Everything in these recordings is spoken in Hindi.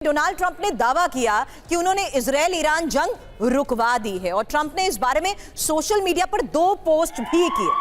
डोनाल्ड ट्रंप ने दावा किया कि उन्होंने इजरायल ईरान जंग रुकवा दी है और ट्रंप ने इस बारे में सोशल मीडिया पर 2 पोस्ट भी किए।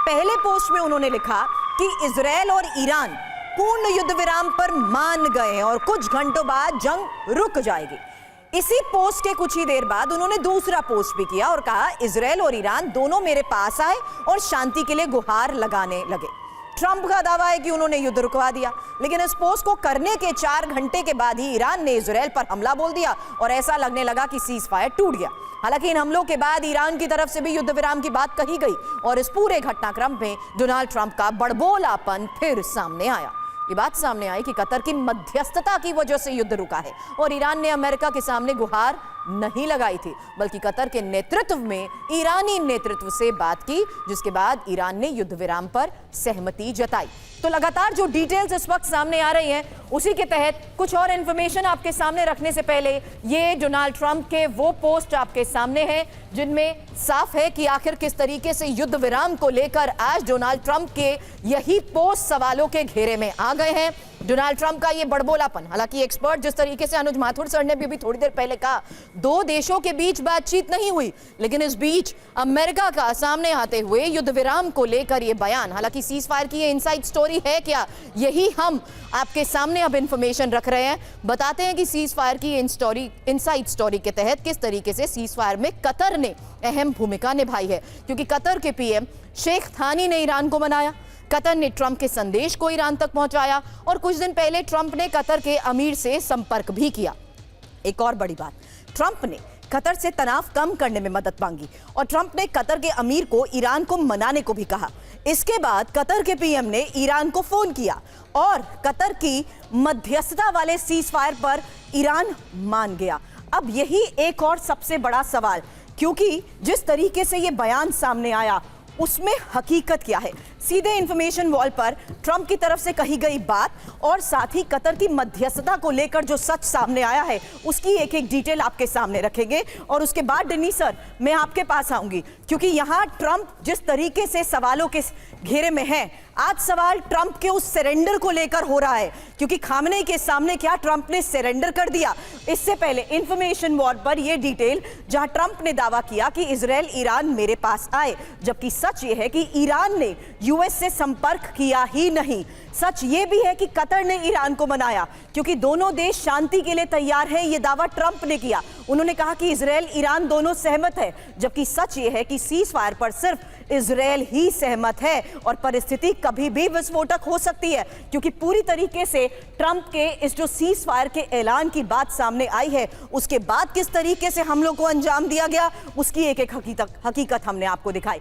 पहले पोस्ट में उन्होंने लिखा कि इजरायल और ईरान पूर्ण युद्ध विराम पर मान गए हैं और कुछ घंटों बाद जंग रुक जाएगी। इसी पोस्ट के कुछ ही देर बाद उन्होंने दूसरा पोस्ट भी किया और कहा इजरायल और ईरान दोनों मेरे पास आए और शांति के लिए गुहार लगाने लगे। ट्रंप का दावा है कि उन्होंने युद्ध रुकवा दिया, लेकिन इस पोस्ट को करने के 4 घंटे के बाद ही ईरान ने इजरायल पर हमला बोल दिया और ऐसा लगने लगा कि सीज फायर टूट गया। हालांकि इन हमलों के बाद ईरान की तरफ से भी युद्ध विराम की बात कही गई और इस पूरे घटनाक्रम में डोनाल्ड ट्रंप का बड़बोलापन फिर सामने आया। ये बात सामने आई कि कतर की मध्यस्थता की वजह से युद्ध रुका है और ईरान ने अमेरिका के सामने गुहार नहीं लगाई थी, बल्कि कतर के नेतृत्व में ईरानी नेतृत्व से बात की, जिसके बाद ईरान ने युद्ध विराम पर सहमति जताई। तो लगातार जो डिटेल्स इस वक्त सामने आ रही हैं, उसी के तहत कुछ और इंफॉर्मेशन आपके सामने रखने से पहले ये डोनाल्ड ट्रंप के वो पोस्ट आपके सामने हैं जिनमें साफ है कि आखिर किस तरीके से युद्ध विराम को लेकर आज डोनाल्ड ट्रंप के यही पोस्ट सवालों के घेरे में आ गए हैं। डोनाल्ड ट्रंप का ये बड़बोलापन, हालांकि एक्सपर्ट जिस तरीके से अनुज माथुर सर ने भी थोड़ी देर पहले कहा 2 देशों के बीच बातचीत नहीं हुई, लेकिन इस बीच अमेरिका का सामने आते हुए युद्ध विराम को लेकर ये बयान, हालांकि सीज फायर की ये इनसाइड स्टोरी है क्या, यही हम आपके सामने अब इंफॉर्मेशन रख रहे हैं। बताते हैं कि सीज फायर की इनसाइड स्टोरी के तहत किस तरीके से सीज फायर में कतर ने अहम भूमिका निभाई है, क्योंकि कतर के पीएम शेख थानी ने ईरान को मनाया, कतर ने ट्रंप के संदेश को ईरान तक पहुंचाया और कुछ दिन पहले ट्रंप ने कतर के अमीर से संपर्क भी किया। एक और बड़ी बात, ट्रंप ने कतर से तनाव कम करने में मदद मांगी और ट्रंप ने कतर के अमीर को ईरान को मनाने को भी कहा। इसके बाद कतर के पीएम ने ईरान को फोन किया और कतर की मध्यस्थता वाले सीज फायर पर ईरान मान गया। अब यही एक और सबसे बड़ा सवाल, क्योंकि जिस तरीके से यह बयान सामने आया उसमें हकीकत क्या है। सीधे इंफॉर्मेशन वॉल पर ट्रंप की तरफ से कही गई बात और साथ ही कतर की मध्यस्थता को लेकर जो सच सामने आया है उसकी एक एक डिटेल आपके सामने रखेंगे और उसके बाद डनी सर मैं आपके पास आऊंगी, क्योंकि यहां ट्रंप जिस तरीके से सवालों के घेरे में है, आज सवाल ट्रंप के उस सरेंडर को लेकर हो रहा है, क्योंकि खामनेई के सामने क्या ट्रंप ने सरेंडर कर दिया। इससे पहले इंफॉर्मेशन वॉर पर यह डिटेल जहां ट्रंप ने दावा किया कि इजरायल ईरान मेरे पास आए, जबकि सच यह है कि ईरान ने यूएस से संपर्क किया ही नहीं। सच ये भी है कि कतर ने ईरान को मनाया, क्योंकि दोनों देश शांति के लिए तैयार हैं, यह दावा ट्रंप ने किया। उन्होंने कहा कि इजरायल ईरान दोनों सहमत है, जबकि सच ये है कि सीज फायर पर सिर्फ इजरायल ही सहमत है और परिस्थिति कभी भी विस्फोटक हो सकती है, क्योंकि पूरी तरीके से ट्रंप के इस जो सीज फायर के ऐलान की बात सामने आई है, उसके बाद किस तरीके से हमलों को अंजाम दिया गया उसकी एक एक हकीकत हमने आपको दिखाई।